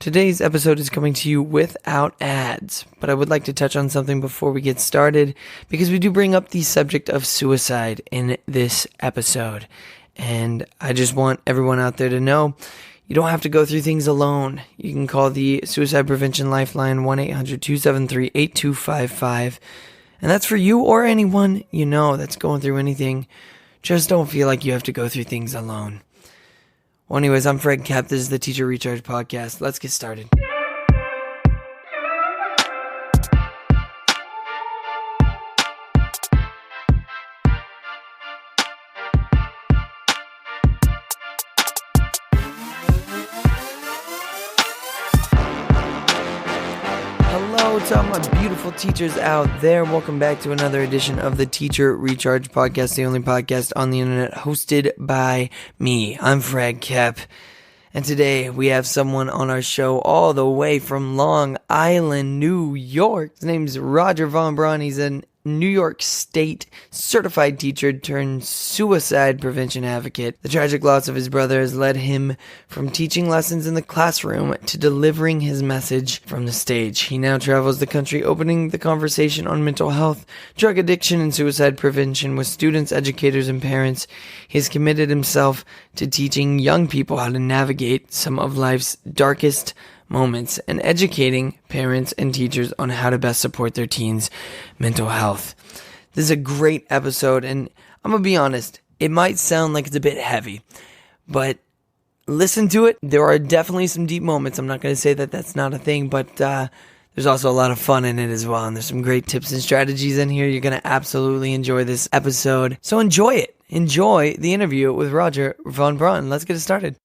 Today's episode is coming to you without ads, but I would like to touch on something before we get started because we do bring up the subject of suicide in this episode. And I just want everyone out there to know you don't have to go through things alone. You can call the Suicide Prevention Lifeline 1-800-273-8255. And that's for you or anyone you know that's going through anything. Just don't feel like you have to go through things alone. Well, anyways, I'm Fred Koepp. This is the Teacher Recharge Podcast. Let's get started. Hello to all my beautiful teachers out there. Welcome back to another edition of the Teacher Recharge Podcast, the only podcast on the internet hosted by me. I'm Fred Koepp. And today we have someone on our show all the way from Long Island, New York. His name's Roger Von Braun. He's a New York State certified teacher turned suicide prevention advocate. The tragic loss of his brother has led him from teaching lessons in the classroom to delivering his message from the stage. He now travels the country opening the conversation on mental health, drug addiction, and suicide prevention with students, educators, and parents. He has committed himself to teaching young people how to navigate some of life's darkest moments and educating parents and teachers on how to best support their teens' mental health. This is a great episode, and I'm going to be honest, it might sound like it's a bit heavy, but listen to it. There are definitely some deep moments. I'm not going to say that that's not a thing, but there's also a lot of fun in it as well, and there's some great tips and strategies in here. You're going to absolutely enjoy this episode, so enjoy it. Enjoy the interview with Roger Von Braun. Let's get it started.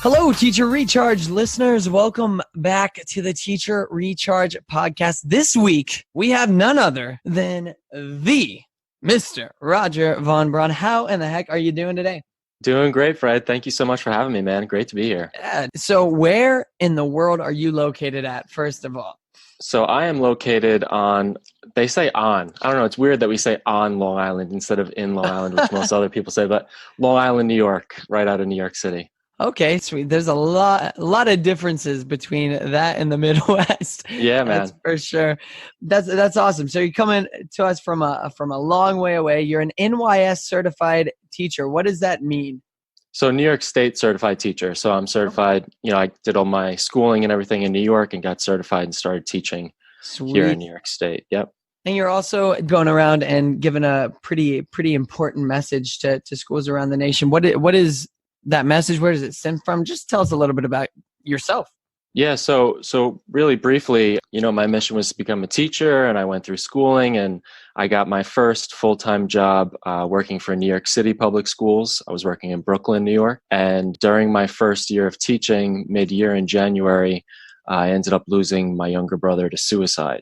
Hello, Teacher Recharge listeners. Welcome back to the Teacher Recharge Podcast. This week, we have none other than the Mr. Roger Von Braun. How in the heck are you doing today? Doing great, Fred. Thank you so much for having me, man. Great to be here. So where in the world are you located at, first of all? So I am located on, they say on. I don't know. It's weird that we say on Long Island instead of in Long Island, which most other people say, but Long Island, New York, right out of New York City. Okay, sweet. There's a lot of differences between that and the Midwest. Yeah, man. That's for sure. That's awesome. So you're coming to us from a long way away. You're an NYS Certified teacher. What does that mean? So New York State certified teacher. So I'm certified, I did all my schooling and everything in New York and got certified and started teaching here in New York State. Yep. And you're also going around and giving a pretty important message to schools around the nation. What is that message? Where does it stem from? Just tell us a little bit about yourself. Yeah. So really briefly, my mission was to become a teacher, and I went through schooling, and I got my first full-time job working for New York City public schools. I was working in Brooklyn, New York. And during my first year of teaching, mid-year in January, I ended up losing my younger brother to suicide.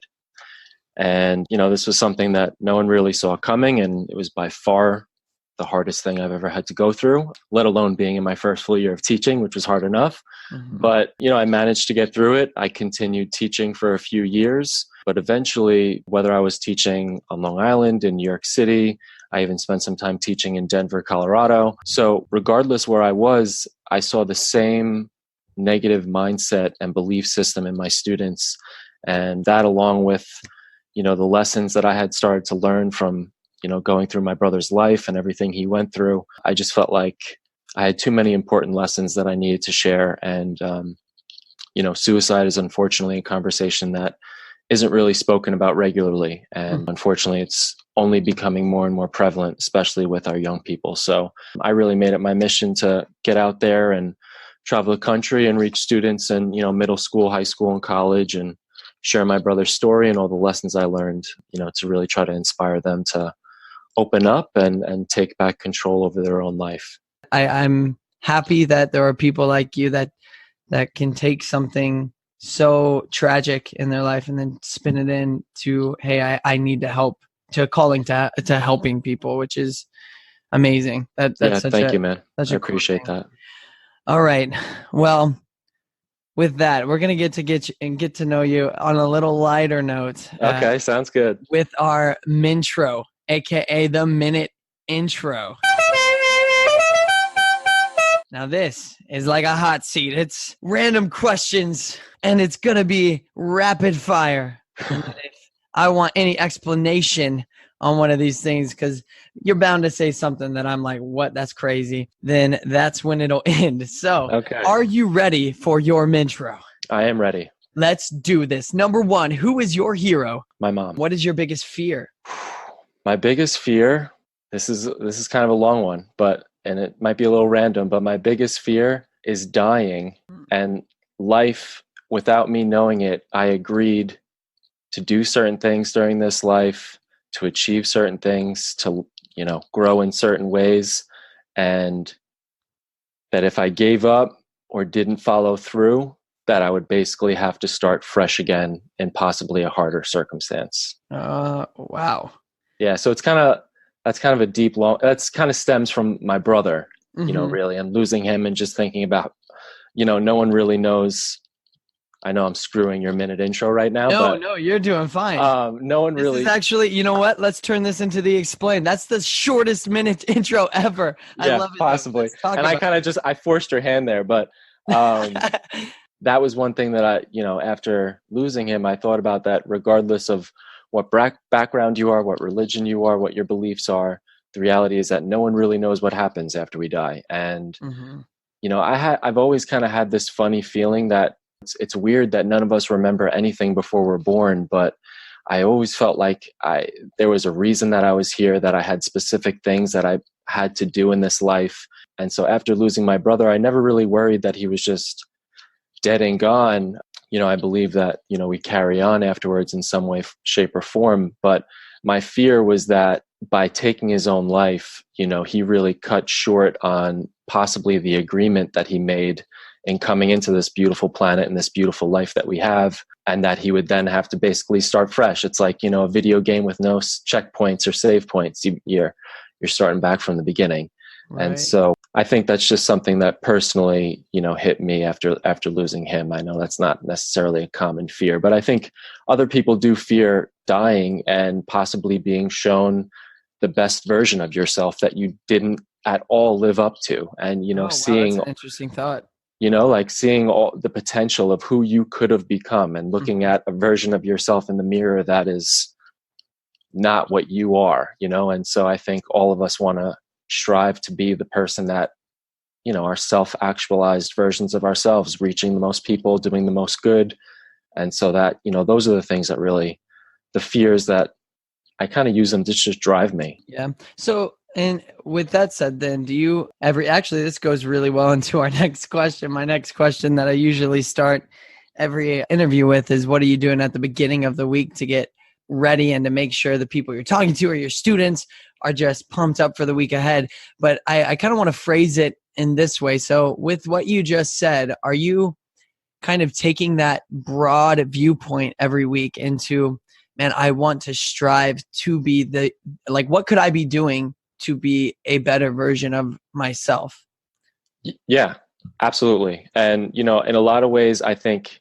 And, this was something that no one really saw coming, and it was by far the hardest thing I've ever had to go through, let alone being in my first full year of teaching, which was hard enough. Mm-hmm. But, I managed to get through it. I continued teaching for a few years, but eventually, whether I was teaching on Long Island, in New York City, I even spent some time teaching in Denver, Colorado. So regardless where I was, I saw the same negative mindset and belief system in my students. And that, along with, the lessons that I had started to learn from going through my brother's life and everything he went through, I just felt like I had too many important lessons that I needed to share. And, suicide is unfortunately a conversation that isn't really spoken about regularly. And unfortunately, it's only becoming more and more prevalent, especially with our young people. So I really made it my mission to get out there and travel the country and reach students in, middle school, high school, and college, and share my brother's story and all the lessons I learned, to really try to inspire them to open up and take back control over their own life. I'm happy that there are people like you that can take something so tragic in their life and then spin it into, hey, I need to help, to calling to helping people, which is amazing. Thank you, man. I appreciate that. All right. Well, with that, we're going to get to know you on a little lighter note. Okay, sounds good. With our Mintro. aka the minute intro. Now this is like a hot seat. It's random questions and it's going to be rapid fire. And if I want any explanation on one of these things, because you're bound to say something that I'm like, what? That's crazy. Then that's when it'll end. So Okay. Are you ready for your mintro? I am ready. Let's do this. Number one, who is your hero? My mom. What is your biggest fear? My biggest fear, this is kind of a long one, and it might be a little random, but my biggest fear is dying and life without me knowing it. I agreed to do certain things during this life, to achieve certain things, to, grow in certain ways. And that if I gave up or didn't follow through, that I would basically have to start fresh again in possibly a harder circumstance. Wow. Yeah. So that's kind of a deep, that's kind of stems from my brother, really, and losing him and just thinking about, no one really knows. I know I'm screwing your minute intro right now. No, you're doing fine. No one really. This is actually, you know what? Let's turn this into the explain. That's the shortest minute intro ever. Yeah, I love it. Possibly. And I forced your hand there, but that was one thing that after losing him, I thought about that regardless of what background you are, what religion you are, what your beliefs are. The reality is that no one really knows what happens after we die. And, I've always kind of had this funny feeling that it's weird that none of us remember anything before we're born, but I always felt like there was a reason that I was here, that I had specific things that I had to do in this life. And so after losing my brother, I never really worried that he was just dead and gone. I believe that, we carry on afterwards in some way, shape, or form. But my fear was that by taking his own life, he really cut short on possibly the agreement that he made in coming into this beautiful planet and this beautiful life that we have, and that he would then have to basically start fresh. It's like, a video game with no checkpoints or save points. You're starting back from the beginning. Right. And so I think that's just something that personally, hit me after losing him. I know that's not necessarily a common fear, but I think other people do fear dying and possibly being shown the best version of yourself that you didn't at all live up to. And, seeing, that's an interesting thought. Like seeing all the potential of who you could have become and looking at a version of yourself in the mirror that is not what you are, And so I think all of us want to strive to be the person that, are self-actualized versions of ourselves, reaching the most people, doing the most good. And so that, those are the things that really, the fears that I kind of use them to just drive me. Yeah. So, and with that said, then actually, this goes really well into our next question. My next question that I usually start every interview with is, what are you doing at the beginning of the week to get ready and to make sure the people you're talking to or your students are just pumped up for the week ahead? But I kind of want to phrase it in this way. So with what you just said, are you kind of taking that broad viewpoint every week into, man, I want to strive to be what could I be doing to be a better version of myself? Yeah, absolutely. And, in a lot of ways, I think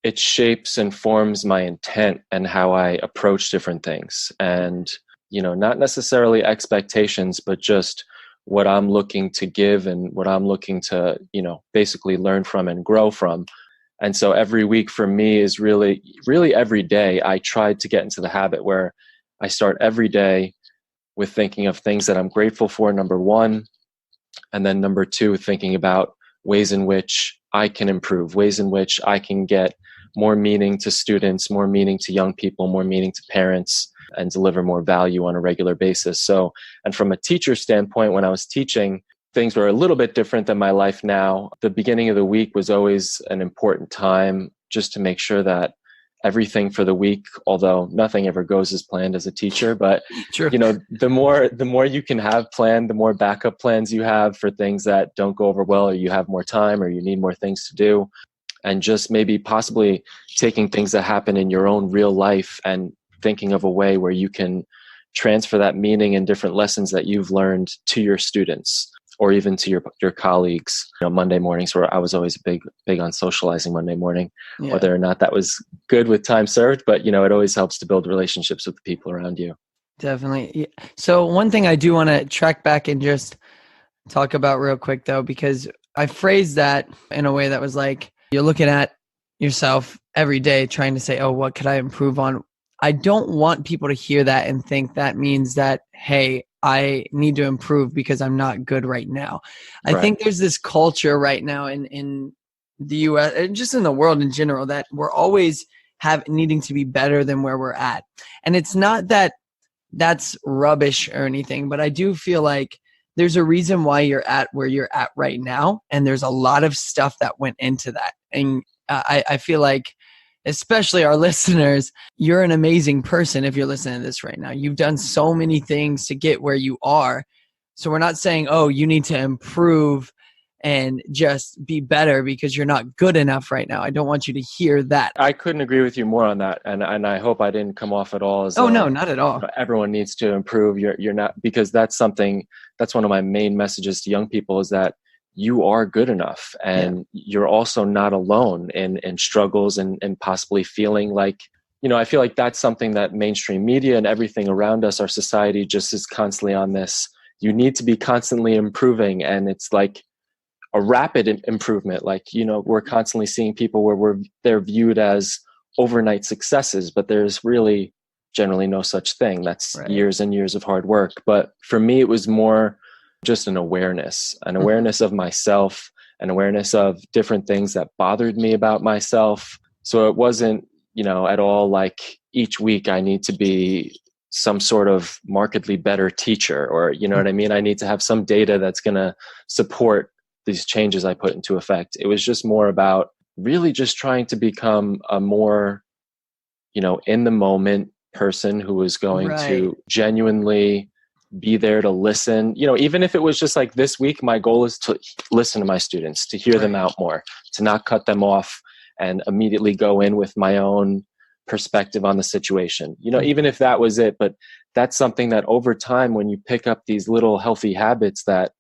it shapes and forms my intent and how I approach different things. And, not necessarily expectations, but just what I'm looking to give and what I'm looking to, basically learn from and grow from. And so every week for me is really, really every day. I try to get into the habit where I start every day with thinking of things that I'm grateful for, number one. And then number two, thinking about ways in which I can improve, ways in which I can get more meaning to students, more meaning to young people, more meaning to parents, and deliver more value on a regular basis. So, and from a teacher standpoint, when I was teaching, things were a little bit different than my life now. The beginning of the week was always an important time just to make sure that everything for the week, although nothing ever goes as planned as a teacher, but True. The more you can have planned, the more backup plans you have for things that don't go over well, or you have more time, or you need more things to do. And just maybe possibly taking things that happen in your own real life and thinking of a way where you can transfer that meaning and different lessons that you've learned to your students, or even to your colleagues. Monday mornings, where I was always big on socializing Monday morning, whether or not that was good with time served, but it always helps to build relationships with the people around you. Definitely. Yeah. So one thing I do want to track back and just talk about real quick though, because I phrased that in a way that was like, you're looking at yourself every day trying to say, oh, what could I improve on? I don't want people to hear that and think that means that, hey, I need to improve because I'm not good right now. I Right. think there's this culture right now in the US and just in the world in general that we're always needing to be better than where we're at. And it's not that that's rubbish or anything, but I do feel like there's a reason why you're at where you're at right now. And there's a lot of stuff that went into that. And I feel like, especially our listeners, you're an amazing person if you're listening to this right now. You've done so many things to get where you are. So we're not saying, oh, you need to improve and just be better because you're not good enough right now. I don't want you to hear that. I couldn't agree with you more on that, and I hope I didn't come off at all as Oh, no, not at all. everyone needs to improve. You're not, because that's one of my main messages to young people is that you are good enough, and you're also not alone in struggles and possibly feeling like, I feel like that's something that mainstream media and everything around us, our society, just is constantly on this. You need to be constantly improving, and it's like a rapid improvement. Like, we're constantly seeing people where they're viewed as overnight successes, but there's really generally no such thing. That's Right. years and years of hard work. But for me, it was more just an awareness of myself, an awareness of different things that bothered me about myself. So it wasn't, at all like each week I need to be some sort of markedly better teacher, or, what I mean? I need to have some data that's going to support these changes I put into effect. It was just more about really just trying to become a more, in the moment person who was going to genuinely be there to listen. Even if it was just like this week, my goal is to listen to my students, to hear them out more, to not cut them off and immediately go in with my own perspective on the situation. Even if that was it, but that's something that over time, when you pick up these little healthy habits that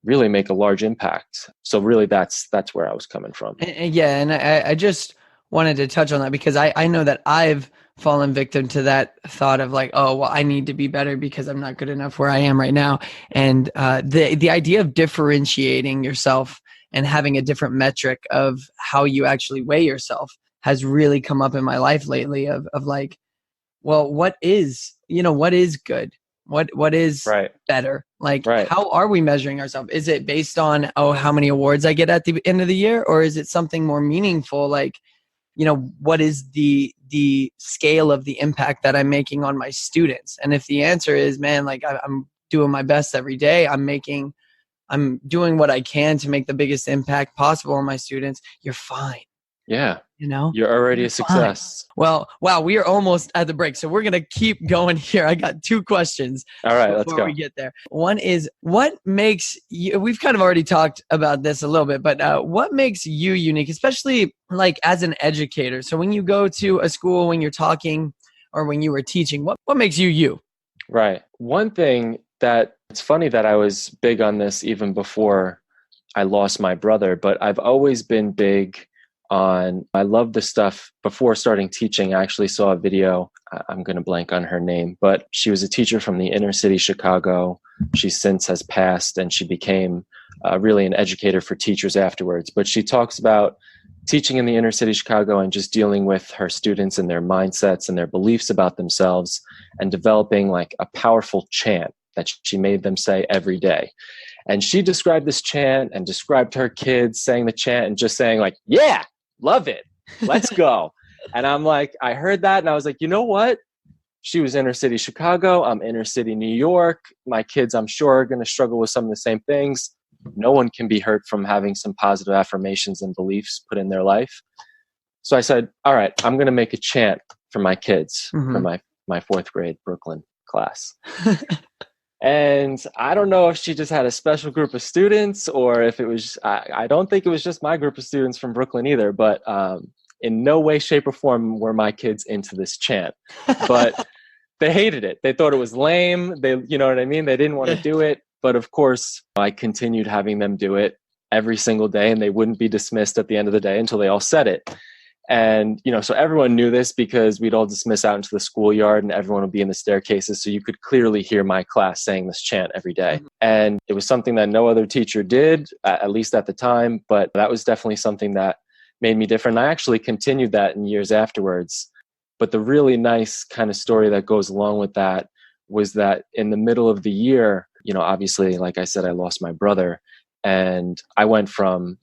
really make a large impact. So really that's where I was coming from. And I just wanted to touch on that because I know that I've fallen victim to that thought of like, oh, well, I need to be better because I'm not good enough where I am right now. And the idea of differentiating yourself and having a different metric of how you actually weigh yourself has really come up in my life lately of like, well, what is good? What is better? Like, how are we measuring ourselves? Is it based on, how many awards I get at the end of the year? Or is it something more meaningful? Like, what is the scale of the impact that I'm making on my students? And if the answer is, man, like I'm doing my best every day, I'm doing what I can to make the biggest impact possible on my students, you're fine. Yeah. You're already a success. Well, wow, we are almost at the break. So we're going to keep going here. I got 2 questions. All right, let's go. Before we get there. One is, what makes you, we've kind of already talked about this a little bit, but what makes you unique, especially like as an educator? So when you go to a school, when you're talking or when you were teaching, what makes you you? Right. One thing that, it's funny that I was big on this even before I lost my brother, but I've always been big I love the stuff. Before starting teaching, I actually saw a video. I'm going to blank on her name, but she was a teacher from the inner city Chicago. She since has passed, and she became really an educator for teachers afterwards. But she talks about teaching in the inner city Chicago and just dealing with her students and their mindsets and their beliefs about themselves, and developing like a powerful chant that she made them say every day. And she described this chant and described her kids saying the chant and just saying like, yeah, love it. Let's go. And I'm like, I heard that and I was like, you know what? She was inner city Chicago. I'm inner city New York. My kids, I'm sure, are going to struggle with some of the same things. No one can be hurt from having some positive affirmations and beliefs put in their life. So I said, all right, I'm going to make a chant for my kids, for my 4th grade Brooklyn class. And I don't know if she just had a special group of students or if it was, I don't think it was just my group of students from Brooklyn either, but in no way, shape, or form were my kids into this chant. But they hated it. They thought it was lame. You know what I mean? They didn't want to do it. But of course, I continued having them do it every single day, and they wouldn't be dismissed at the end of the day until they all said it. And, so everyone knew this because we'd all dismiss out into the schoolyard and everyone would be in the staircases. So you could clearly hear my class saying this chant every day. Mhm. And it was something that no other teacher did, at least at the time. But that was definitely something that made me different. I actually continued that in years afterwards. But the really nice kind of story that goes along with that was that in the middle of the year, obviously, like I said, I lost my brother. And I went from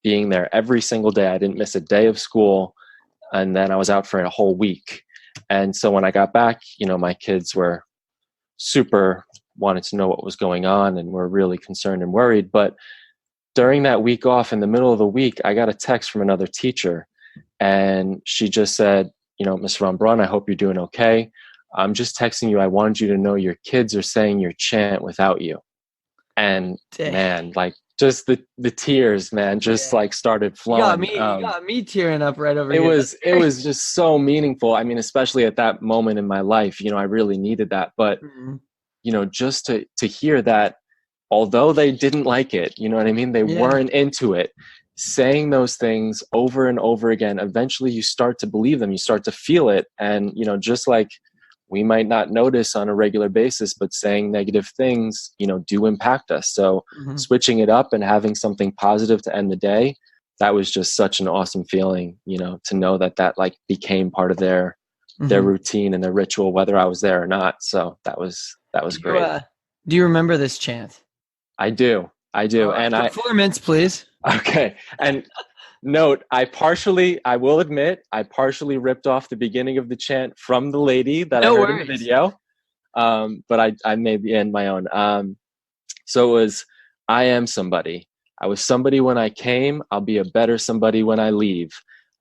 being there every single day. I didn't miss a day of school. And then I was out for a whole week. And so when I got back, my kids were super wanted to know what was going on and were really concerned and worried. But during that week off, in the middle of the week, I got a text from another teacher. And she just said, Ms. Von Braun, I hope you're doing okay. I'm just texting you. I wanted you to know your kids are saying your chant without you. And Dang. man, like just the tears, man, just like started flowing. You got me tearing up right over it here. It was just so meaningful. I mean, especially at that moment in my life, I really needed that. But, just to hear that, although they didn't like it, you know what I mean? They weren't into it. Saying those things over and over again, eventually you start to believe them, you start to feel it. And, just like we might not notice on a regular basis, but saying negative things, do impact us. So switching it up and having something positive to end the day, that was just such an awesome feeling, to know that like became part of their routine and their ritual, whether I was there or not. So that was great. Do you remember this chant? I do. And performance, please. Okay. And note, I will admit, I partially ripped off the beginning of the chant from the lady that I heard in the video. But I made the end my own. So it was, I am somebody. I was somebody when I came. I'll be a better somebody when I leave.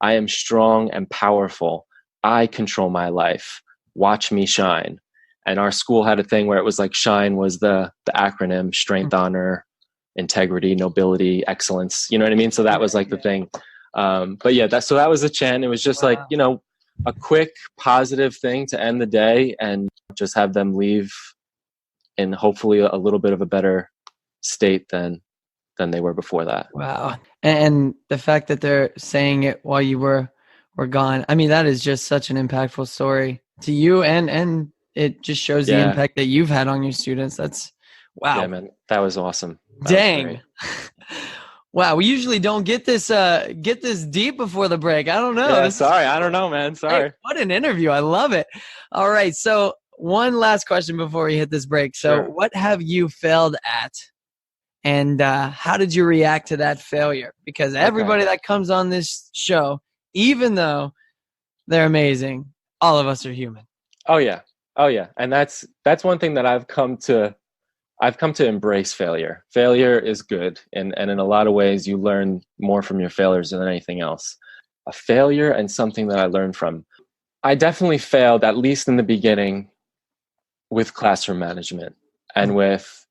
I am strong and powerful. I control my life. Watch me shine. And our school had a thing where it was like SHINE was the acronym: strength, honor, integrity, nobility, excellence. You know what I mean? So that was like the thing. But yeah, that was a chant. It was just like, a quick positive thing to end the day and just have them leave in hopefully a little bit of a better state than they were before that. Wow. And the fact that they're saying it while you were gone, I mean, that is just such an impactful story to you, and it just shows the impact that you've had on your students. That's wow. Yeah, man, that was awesome. Dang. Wow, we usually don't get this deep before the break. I don't know. Yeah, sorry. I don't know, man. Sorry. Hey, what an interview. I love it. All right. So one last question before we hit this break. So what have you failed at? And how did you react to that failure? Because everybody that comes on this show, even though they're amazing, all of us are human. Oh yeah. And that's one thing that I've come to embrace failure. Failure is good. And in a lot of ways, you learn more from your failures than anything else. A failure and something that I learned from. I definitely failed, at least in the beginning, with classroom management and with,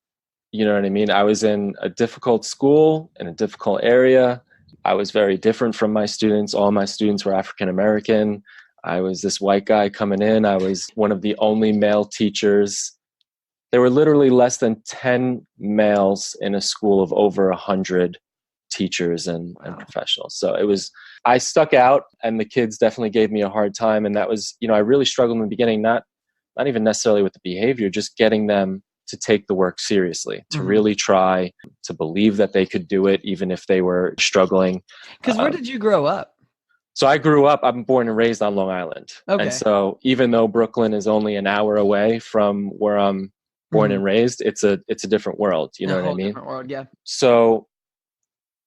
you know what I mean? I was in a difficult school, in a difficult area. I was very different from my students. All my students were African American. I was this white guy coming in. I was one of the only male teachers. There were literally less than 10 males in a school of over 100 teachers and professionals. So I stuck out, and the kids definitely gave me a hard time. And that was, I really struggled in the beginning, not even necessarily with the behavior, just getting them to take the work seriously, to really try, to believe that they could do it, even if they were struggling. Because where did you grow up? So I'm born and raised on Long Island. Okay. And so even though Brooklyn is only an hour away from where I'm born and raised, it's a different world. You know what I mean? Different world, yeah. So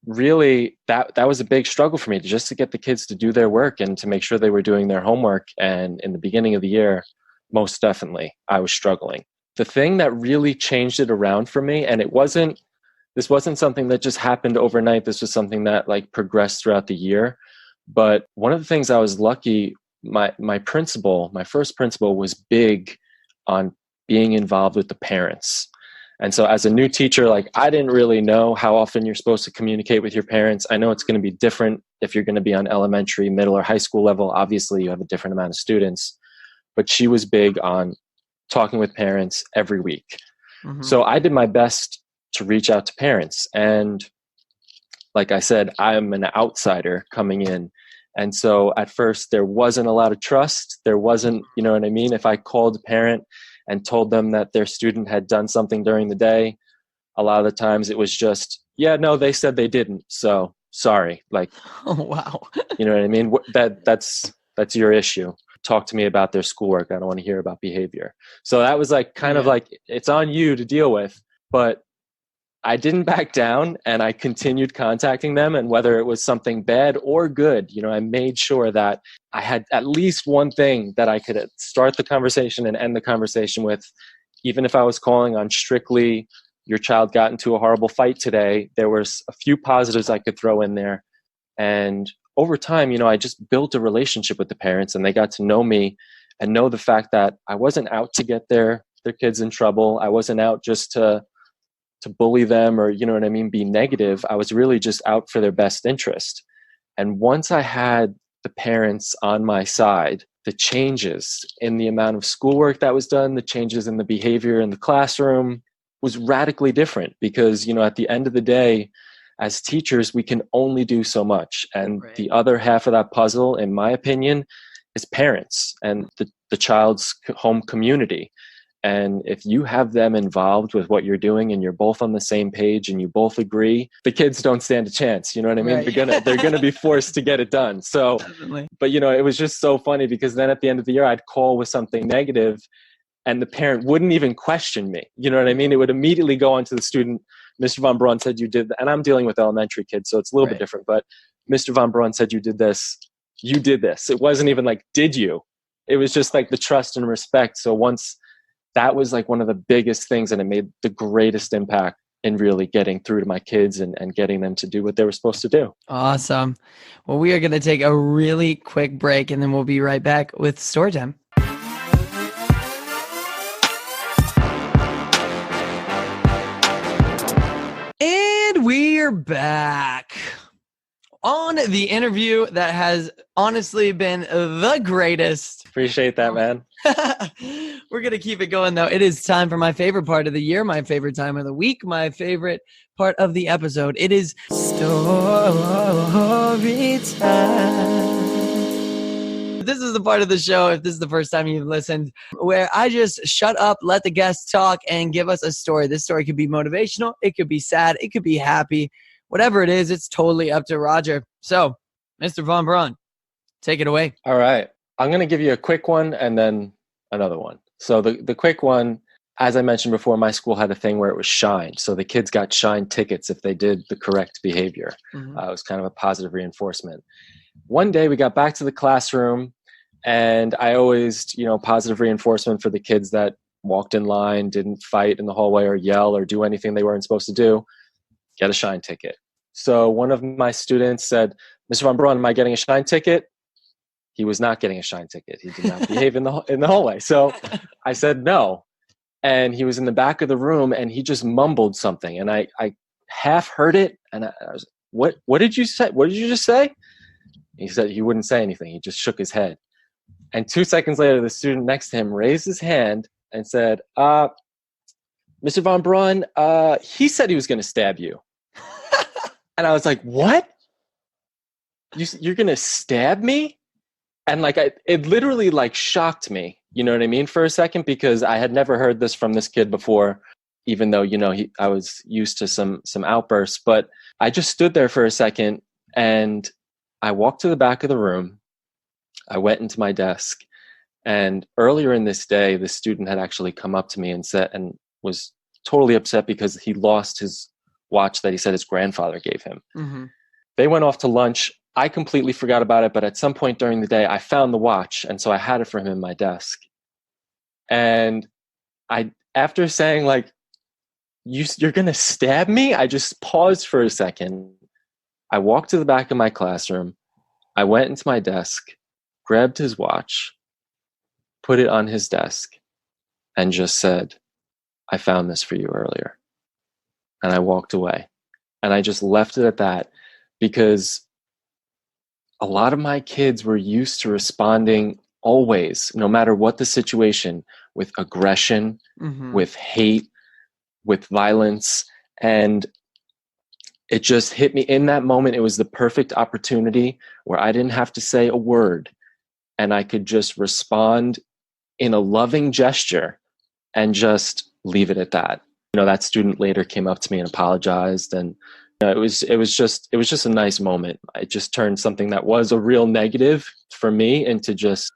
really that was a big struggle for me, just to get the kids to do their work and to make sure they were doing their homework. And in the beginning of the year, most definitely, I was struggling. The thing that really changed it around for me, and this wasn't something that just happened overnight. This was something that like progressed throughout the year. But one of the things I was lucky, my first principal was big on being involved with the parents. And so as a new teacher, like I didn't really know how often you're supposed to communicate with your parents. I know it's going to be different if you're going to be on elementary, middle, or high school level. Obviously, you have a different amount of students. But she was big on talking with parents every week. So I did my best to reach out to parents. And like I said, I'm an outsider coming in. And so at first there wasn't a lot of trust. There wasn't, you know what I mean? If I called a parent and told them that their student had done something during the day, a lot of the times it was just, yeah, no, they said they didn't. So sorry. Like, Oh, wow. you know what I mean? That's your issue. Talk to me about their schoolwork. I don't want to hear about behavior. So that was like kind of like, it's on you to deal with. But I didn't back down, and I continued contacting them. And whether it was something bad or good, you know, I made sure that I had at least one thing that I could start the conversation and end the conversation with. Even if I was calling on strictly, your child got into a horrible fight today, there was a few positives I could throw in there. And over time, you know, I just built a relationship with the parents, and they got to know me and know the fact that I wasn't out to get their kids in trouble. I wasn't out just to bully them or, you know what I mean, be negative. I was really just out for their best interest. And once I had the parents on my side, the changes in the amount of schoolwork that was done, the changes in the behavior in the classroom was radically different, because, you know, at the end of the day, as teachers, we can only do so much. And the other half of that puzzle, in my opinion, is parents and the child's home community. And if you have them involved with what you're doing and you're both on the same page and you both agree, the kids don't stand a chance. You know what I mean? Right. They're gonna be forced to get it done. So, Definitely. but you know, it was just so funny, because then at the end of the year, I'd call with something negative and the parent wouldn't even question me. You know what I mean? It would immediately go on to the student. Mr. Von Braun said you did, and I'm dealing with elementary kids, so it's a little bit different, but Mr. Von Braun said you did this. You did this. It wasn't even like, did you? It was just like the trust and respect. So once that was like one of the biggest things, and it made the greatest impact in really getting through to my kids and getting them to do what they were supposed to do. Awesome. Well, we are going to take a really quick break, and then we'll be right back with story time. And we're back on the interview that has honestly been the greatest. Appreciate that, man. We're going to keep it going, though. It is time for my favorite part of the year, my favorite time of the week, my favorite part of the episode. It is story time. This is the part of the show, if this is the first time you've listened, where I just shut up, let the guests talk, and give us a story. This story could be motivational, it could be sad, it could be happy. Whatever it is, it's totally up to Roger. So, Mr. Von Braun, take it away. All right. I'm going to give you a quick one and then another one. So the quick one, as I mentioned before, my school had a thing where it was shine. So the kids got shine tickets if they did the correct behavior. Mm-hmm. It was kind of a positive reinforcement. One day we got back to the classroom, and I always, you know, positive reinforcement for the kids that walked in line, didn't fight in the hallway or yell or do anything they weren't supposed to do, get a shine ticket. So one of my students said, Mr. Von Braun, am I getting a shine ticket? He was not getting a shine ticket. He did not behave in the hallway. So I said no. And he was in the back of the room, and he just mumbled something. And I half heard it. And I was, what did you say? What did you just say? He said he wouldn't say anything. He just shook his head. And 2 seconds later, the student next to him raised his hand and said, Mr. Von Braun, he said he was going to stab you. And I was like, what? You're going to stab me? And like, it literally like shocked me, you know what I mean, for a second, because I had never heard this from this kid before, even though, you know, I was used to some outbursts. But I just stood there for a second, and I walked to the back of the room. I went into my desk, and earlier in this day, the student had actually come up to me and said, and was totally upset because he lost his watch that he said his grandfather gave him. Mm-hmm. They went off to lunch. I completely forgot about it, but at some point during the day, I found the watch, and so I had it for him in my desk. And after saying like, you're going to stab me? I just paused for a second. I walked to the back of my classroom. I went into my desk, grabbed his watch, put it on his desk, and just said, I found this for you earlier. And I walked away. And I just left it at that, because a lot of my kids were used to responding always, no matter what the situation, with aggression, Mm-hmm. with hate, with violence. And it just hit me in that moment. It was the perfect opportunity where I didn't have to say a word and I could just respond in a loving gesture and just leave it at that. That student later came up to me and apologized, and it was just a nice moment. I just turned something that was a real negative for me into just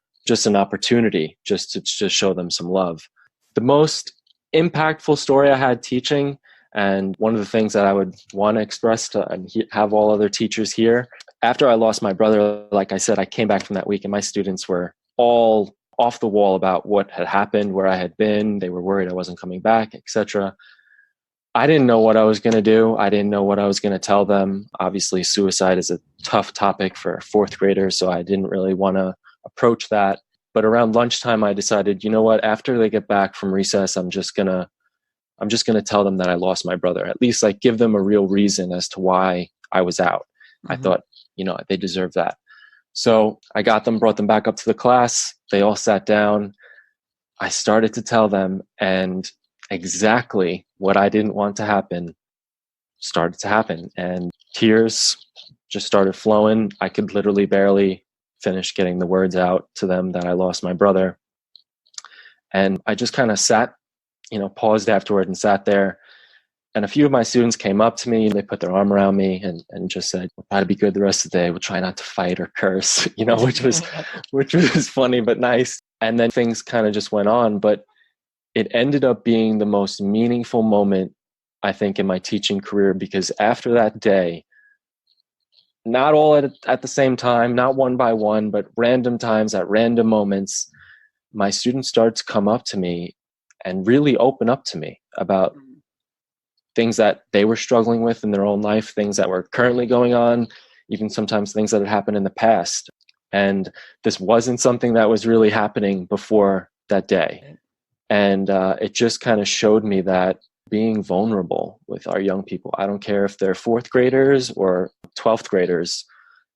an opportunity just to show them some love. The most impactful story I had teaching, and one of the things that I would want to express to and have all other teachers hear, after I lost my brother, like I said, I came back from that week and my students were all off the wall about what had happened, where I had been. They were worried I wasn't coming back, etc. I didn't know what I was going to do. I didn't know what I was going to tell them. Obviously, suicide is a tough topic for fourth graders, so I didn't really want to approach that. But around lunchtime, I decided, you know what? After they get back from recess, I'm just gonna tell them that I lost my brother. At least, like, give them a real reason as to why I was out. Mm-hmm. I thought, they deserve that. So I got them, brought them back up to the class. They all sat down. I started to tell them, and exactly what I didn't want to happen started to happen. And tears just started flowing. I could literally barely finish getting the words out to them that I lost my brother. And I just kind of sat, paused afterward and sat there. And a few of my students came up to me and they put their arm around me and just said, "We'll try to be good the rest of the day. We'll try not to fight or curse," which was funny but nice. And then things kind of just went on, but it ended up being the most meaningful moment, I think, in my teaching career, because after that day, not all at the same time, not one by one, but random times at random moments, my students started to come up to me and really open up to me about things that they were struggling with in their own life, things that were currently going on, even sometimes things that had happened in the past. And this wasn't something that was really happening before that day. And it just kind of showed me that being vulnerable with our young people, I don't care if they're fourth graders or 12th graders,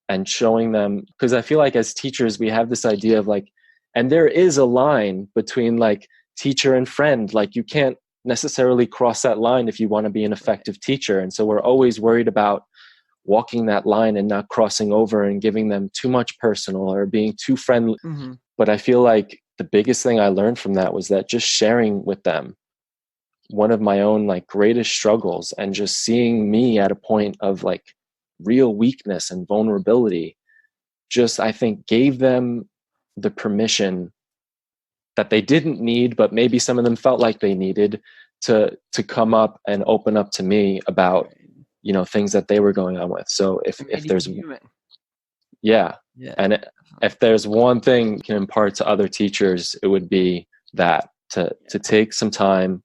and showing them, because I feel like as teachers, we have this idea of like, and there is a line between like teacher and friend, like you can't necessarily cross that line if you want to be an effective teacher. And so we're always worried about walking that line and not crossing over and giving them too much personal or being too friendly. Mm-hmm. But I feel like the biggest thing I learned from that was that just sharing with them one of my own like greatest struggles and just seeing me at a point of like real weakness and vulnerability, just I think gave them the permission that they didn't need, but maybe some of them felt like they needed to come up and open up to me about, things that they were going on with. So if there's, and if there's one thing you can impart to other teachers, it would be that to take some time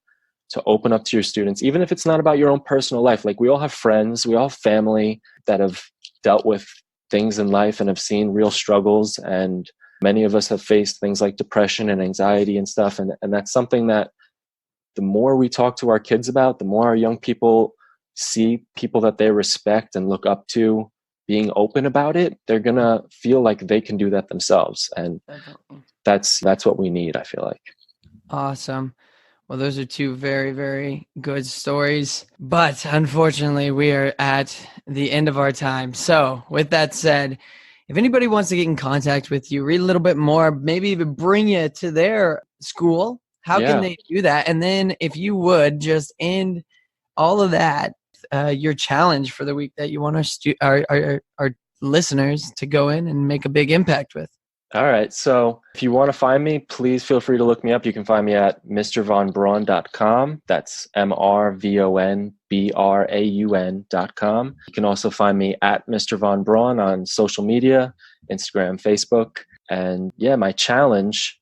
to open up to your students, even if it's not about your own personal life. Like, we all have friends, we all have family that have dealt with things in life and have seen real struggles. And many of us have faced things like depression and anxiety and stuff. And that's something that the more we talk to our kids about, the more our young people see people that they respect and look up to being open about it, they're going to feel like they can do that themselves. And that's what we need, I feel like. Awesome. Well, those are two very, very good stories. But unfortunately, we are at the end of our time. So with that said, if anybody wants to get in contact with you, read a little bit more, maybe even bring you to their school, how can they do that? And then if you would just end all of that, your challenge for the week that you want our listeners to go in and make a big impact with. All right. So if you want to find me, please feel free to look me up. You can find me at mrvonbraun.com. That's mrvonbraun.com. You can also find me at Mr. Von Braun on social media, Instagram, Facebook. And my challenge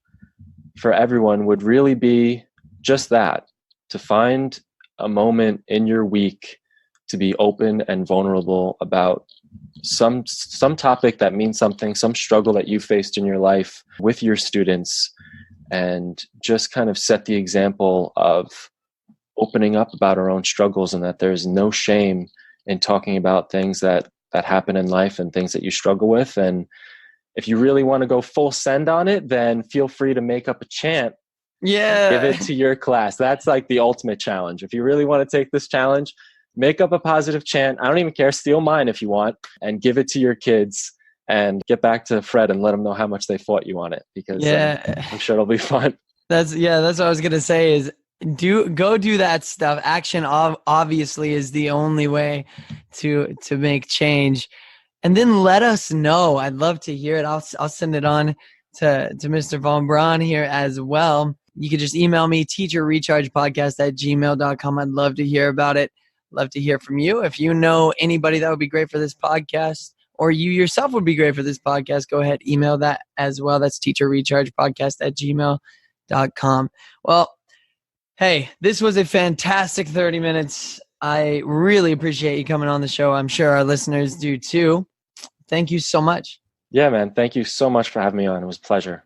for everyone would really be just that, to find a moment in your week to be open and vulnerable about some topic that means something, some struggle that you faced in your life with your students, and just kind of set the example of opening up about our own struggles, and that there's no shame in talking about things that happen in life and things that you struggle with. And if you really want to go full send on it, then feel free to make up a chant. Give it to your class. That's like the ultimate challenge. If you really want to take this challenge, make up a positive chant. I don't even care. Steal mine if you want and give it to your kids and get back to Fred and let them know how much they fought you on it, because I'm sure it'll be fun. That's what I was going to say is go do that stuff. Action obviously is the only way to make change. And then let us know. I'd love to hear it. I'll send it on to Mr. Von Braun here as well. You could just email me, teacherrechargepodcast@gmail.com. I'd love to hear about it. Love to hear from you. If you know anybody that would be great for this podcast, or you yourself would be great for this podcast, go ahead, email that as well. That's teacherrechargepodcast@gmail.com. Well, hey, this was a fantastic 30 minutes. I really appreciate you coming on the show. I'm sure our listeners do too. Thank you so much. Yeah, man. Thank you so much for having me on. It was a pleasure.